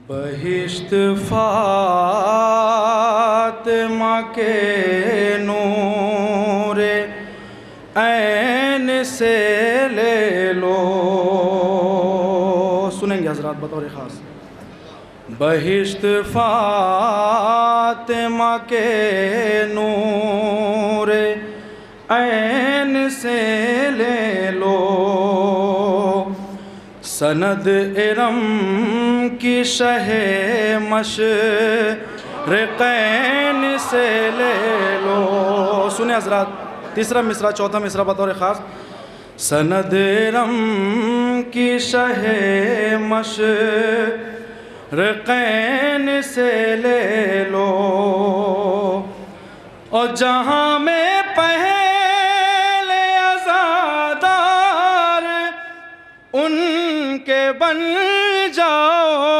बहिश्त फातिमा के नूरे ऐन से ले लो। सुनेंगे हजरात बतौर ख़ास। बहिश्त फातिमा के नूरे ऐन से ले लो। सनद इरम की शहे मशरिक़ैन से ले लो। सुने हजरात, तीसरा मिसरा चौथा मिसरा बतौर ख़ास। सनद इरम की शहे मशरिक़ैन से ले लो। और जहाँ में पहले आज़ादार उनके बन जाओ,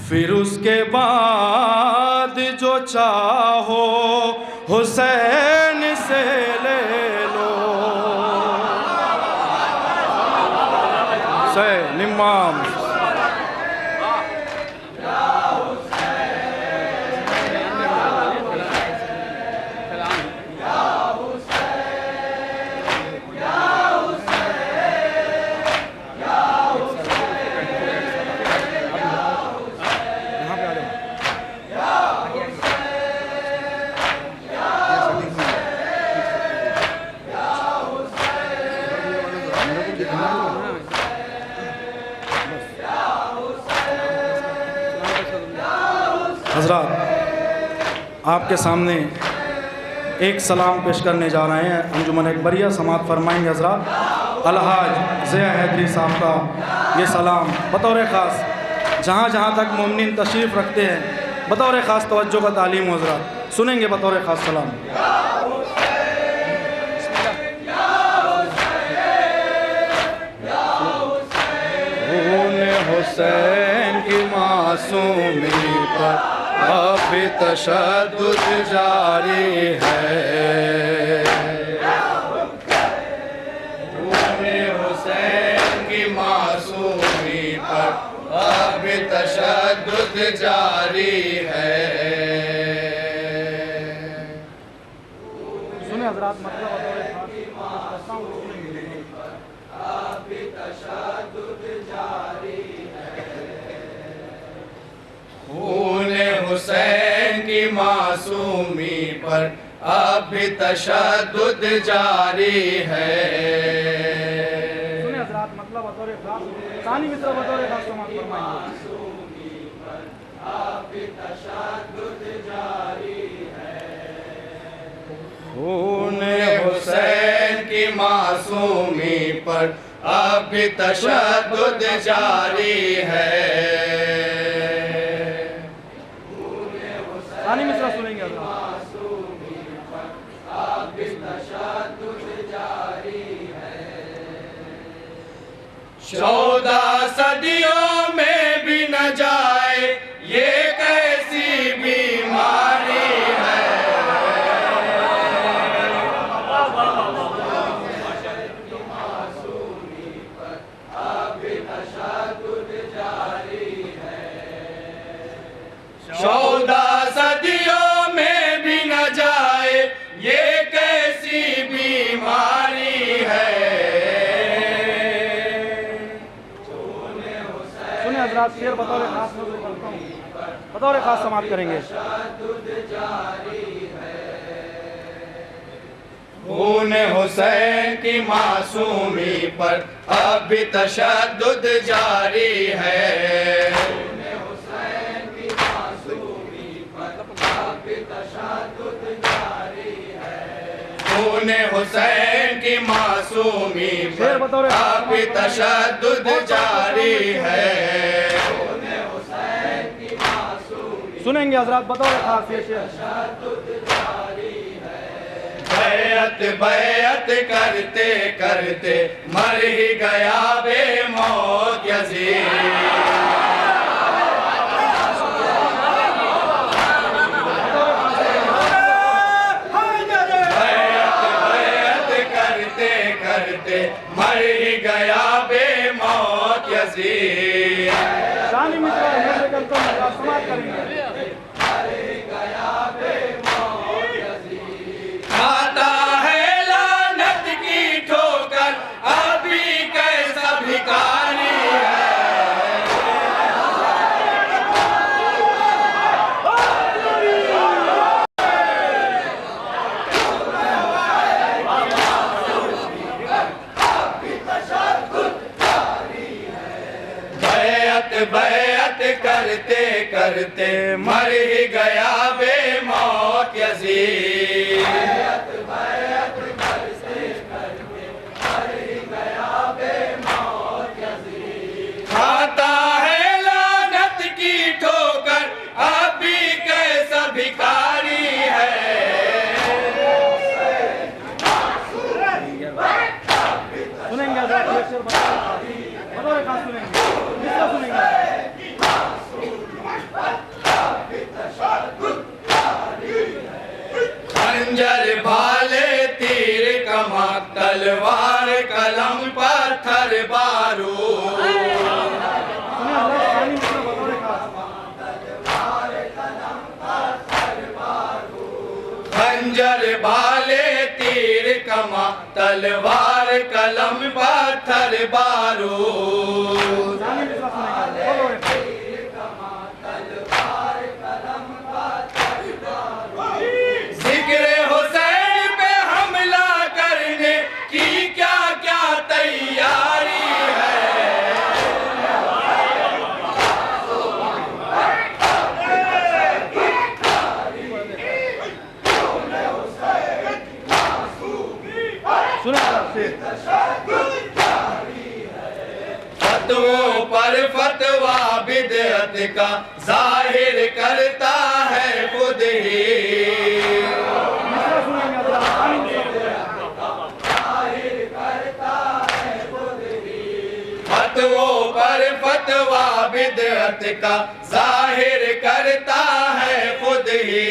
फिर उसके बाद जो चाहो हुसैन से ले लो। हुसैन इमाम हजरात, आपके सामने एक सलाम पेश करने जा रहे हैं। अंजुमन अकबरिया समाअत फरमाएंगे हजरात। अलहाज ज़िया हैदरी साहब का ये सलाम बतौर ख़ास जहाँ जहाँ तक मोमिनीन तशरीफ़ रखते हैं बतौर ख़ास तवज्जो का तालीम हजरात सुनेंगे बतौर ख़ास सलाम। हुसैन की मासूमी पर अब तशद्दुद जारी है। हुसैन की मासूमी पर अब तशद्दुद जारी है। सुने हजरात, मतलब हुसैन की मासूमी पर अब भी तशद्दुद जारी है। सुने हजरात, मतलब बतौर ख़ास सानी मिसरा बतौर ख़ास समाअत फरमाएंगे। अब भी तशद्दुद जारी है। हुसैन की मासूमी पर अब भी तशद्दुद जारी है। सानी मिसरा सुनेंगे अब तशद्दुद जारी है। 14 सदियों में भी न जाए ये कैसी बीमारी है। शेर बतौर खास करता हूँ, बतौर खास समाप्त करेंगे। खून हुसैन की मासूमी पर अब भी तशद्दुद जारी है। हुसैन की मासूमी पर अब भी तशद्दुद जारी है। खून हुसैन की मासूमी पर अब भी तशद्दुद जारी है। सुनेंगे हजरात बतौर खास ये शेर। बैअत बैअत करते करते मर ही गया बेमौत यज़ीद। बैअत बैअत करते करते मर ही गया बेमौत यज़ीद। सानी मिश्रा नजर करते हुए समाप्त करेंगे। खाता है लानत की ठोकर, अभी कैसा भिखारी है। बैअत करते करते मर ही गया बेमौत यजीद। बैअत करते करते मर ही गया बेमौत यजीद। खाता है लानत की ठोकर, अभी कैसा भिखारी है। सुनेंगे खंजर भाले तीर कमा तलवार कलम पत्थर बारूद। खंजर भाले तीर कमा तलवार कलम पत्थर बारूद। जिक्र हुसैन पे हमला करने की क्या क्या तैयारी है। फतवों पर फतवा बिदअत का जाहिर करता है खुद ही। फतवों पर फतवा बिदअत का जाहिर करता है खुद ही।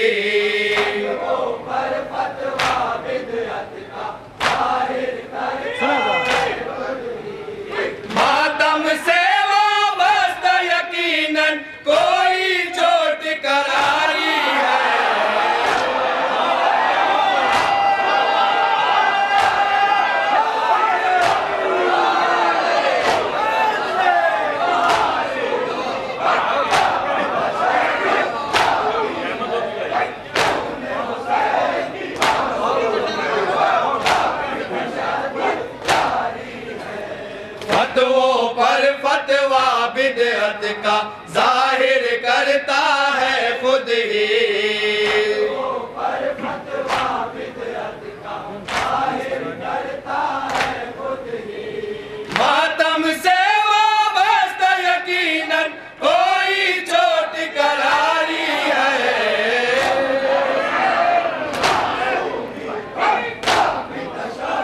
मातम से वाबस्ता यकीनन कोई चोट करारी है। फतवों पर फतवा बिदअत का जाहिर करता है खुद ही। मातम से वाबस्ता यकीनन कोई चोट करारी है।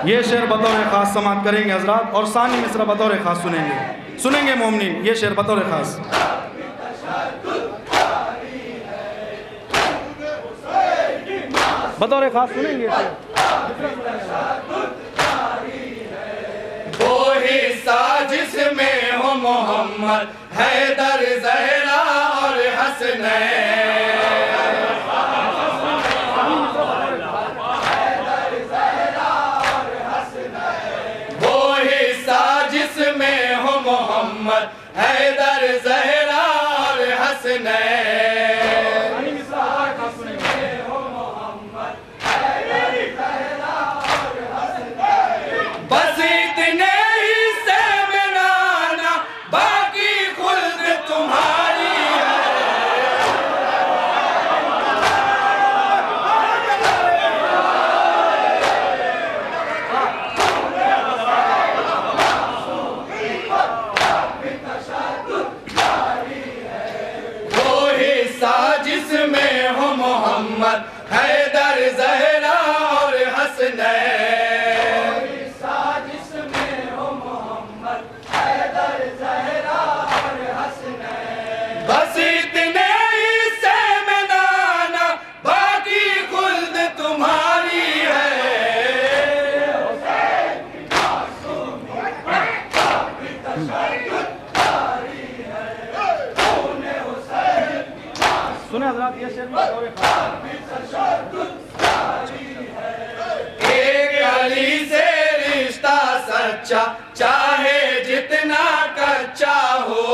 ये शेर बतौर खास समाप्त करेंगे हजरात, और सानी मिश्रा बतौर खास सुनेंगे मोमिनीन। ये शेर बतौर खास सुनेंगे। वो ही साजिश में हो मोहम्मद हैदर ज़हरा और हसनैन। में हो मोहम्मद हैदर ज़हरा और हसनैन। बस इतने ही से बनाना, बाकी खुल्द तुम्हारी है। हजरात ये शेर भी बतौर खास एक अली से रिश्ता सच्चा, चाहे जितना कच्चा हो।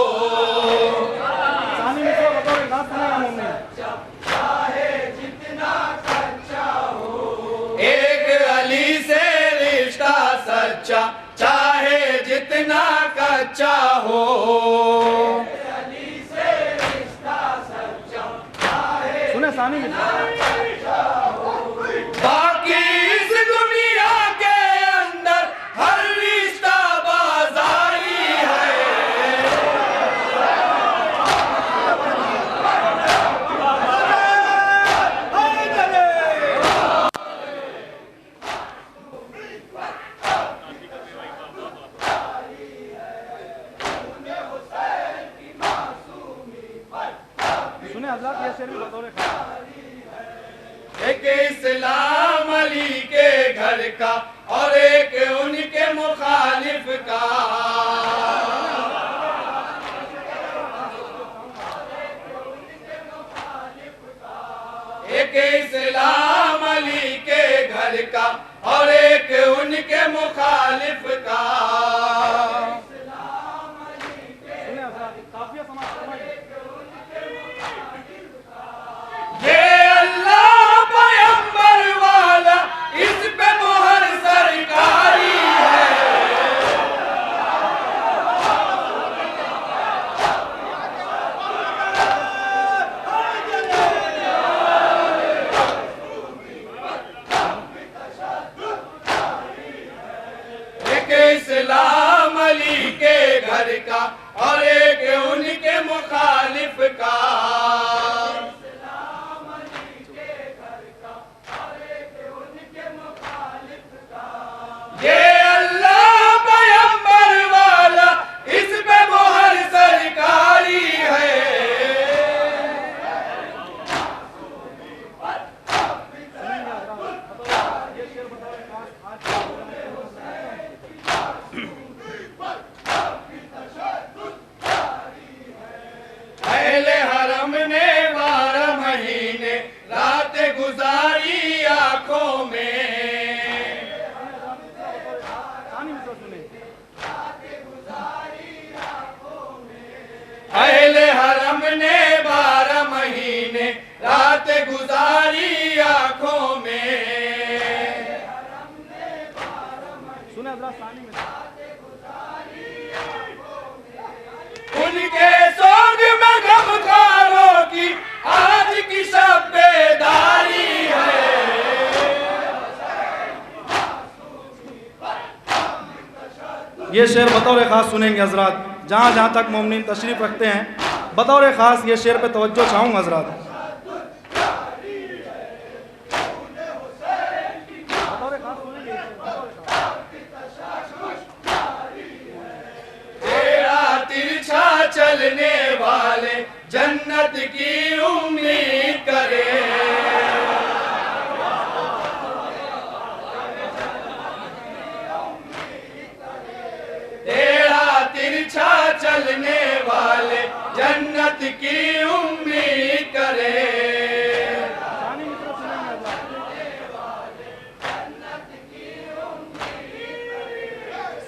सानी मिसरा बतौर खास सुनेगा मोमिन। एक अली से रिश्ता सच्चा, चाहे जितना कच्चा हो। सुने सानी मिसरा। बाकी इस दुनिया के अंदर हर रिश्ता बाजारी है। सुने हजरात ये शेर भी बतौर खास एक इस्लाम अली के घर का और एक उनके मुखालिफ का। एक इस्लाम अली के घर का और एक उनके मुखालिफ का। सुने हजरात काफिया समाज फरमाइए। ये अल्लाह पैगंबर वाला, इस पे मोहर सरकारी है। एक इस्लाम अली के घर का और एक उनके मुखालिफ का। ये अल्लाह पैगंबर वाला, इस पे मोहर सरकारी है। ये शेर बतौर खास आज अहले हरम ने 12 महीने रात गुजारी आंखों में। सानी मिसरा सुने। अहले हरम ने 12 महीने रात गुजारी आंखों में। सुने हजरात सानी मिसरा। उनके सोग में गमखारों की आज की शब्बेदारी है। ये शेर बतौर खास सुनेंगे हजरात। जहाँ जहाँ तक मोमिनीन तशरीफ़ रखते हैं, बतौर खास ये शेर पे तवज्जो चाहूँगा हजरात। बतौर खास सुनेंगे, बतौर खास। तेरा तिरछा चलने वाले जन्नत की उम्मीद करे। तेरा तिरछा चलने वाले जन्नत की उम्मीद करे। सानी मिसरा सुनेंगे हजरात।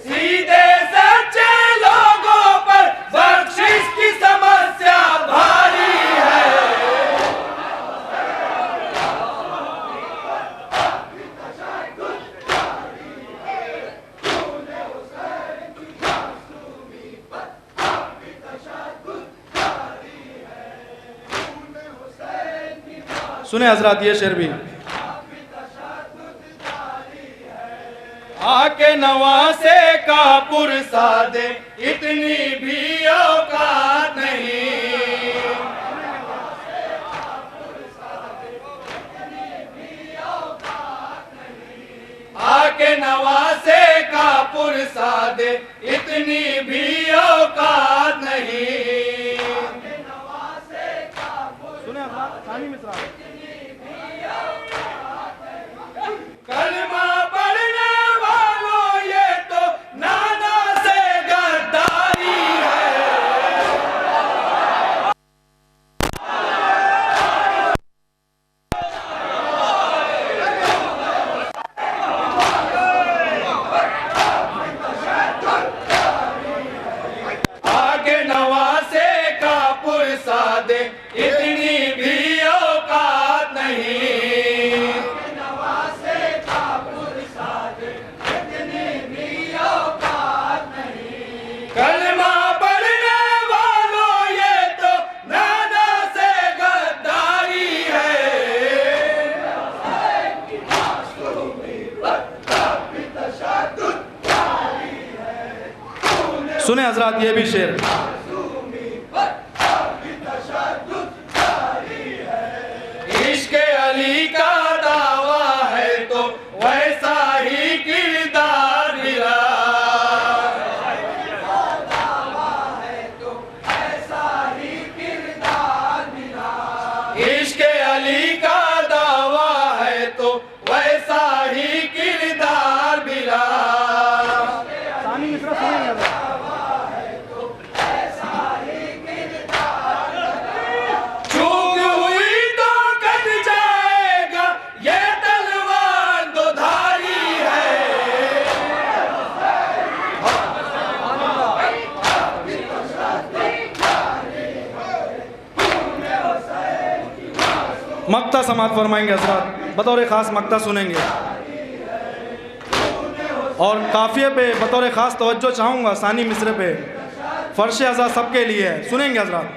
सीधे सच्चे लोगों पर बख्शिश की समस्या भारी है। सुने हजरात ये शेर भी। आके नवासे का पुरसादे, इतनी भी औकात नहीं। आके नवासे का पुरसादे, इतनी भी औकात नहीं। सुने हजरात सानी मिसरा। कलमा पढ़ने वालों, ये तो नाना से गद्दारी है। दे, इतनी भी औकात नहीं। नवासे का पुरसा दे, इतनी भी औकात नहीं। कलमा पढ़ने वालों ये तो नाना से गद्दारी है। सुने हजरात ये भी शेर। इश्क अली का दावा है तो वैसा ही किरदार मिला। इश्क अली का दावा है तो वैसा ही किरदार मिला। चूक हुई तो कट जाएगा, ये तलवार दो धारी है। मक्ता समात फरमाएंगे हजरात, बतौर ख़ास मक्ता सुनेंगे और काफ़िए पे बतौर ख़ास तवज्जो चाहूँगा। सानी मिसरे पे फर्श हज़ार सबके लिए है, सुनेंगे हजरात।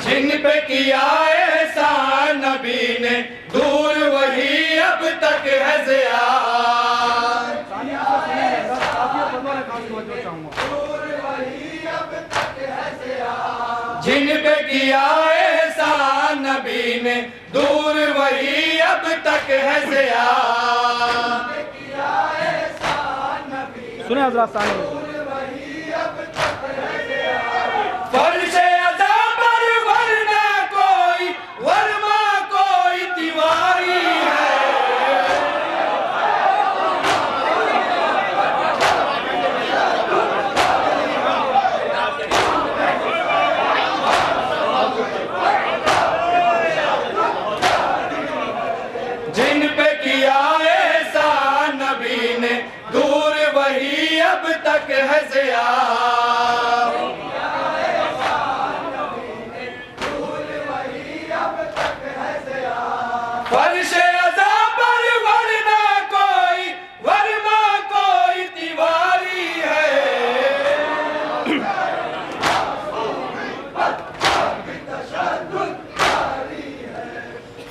जिन पे किया एहसान नबी ने, दूर वही अब तक है ज़ियान। जिन पे किया एहसान नबी ने, दूर वही अब तक है ज़ियान। सुने हजरात सानी फर्श अज़ा पर वरना कोई वर्मा कोई तिवारी है। जिन पे किया एहसान नबी ने, दूर वही अब तक है ज़ियान। फर्श अज़ा पर वरना कोई वर्मा कोई तिवारी है।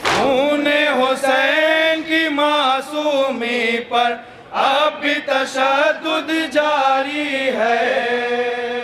खूने हुसैन की मासूमी पर अब भी तशद्दुद जारी है।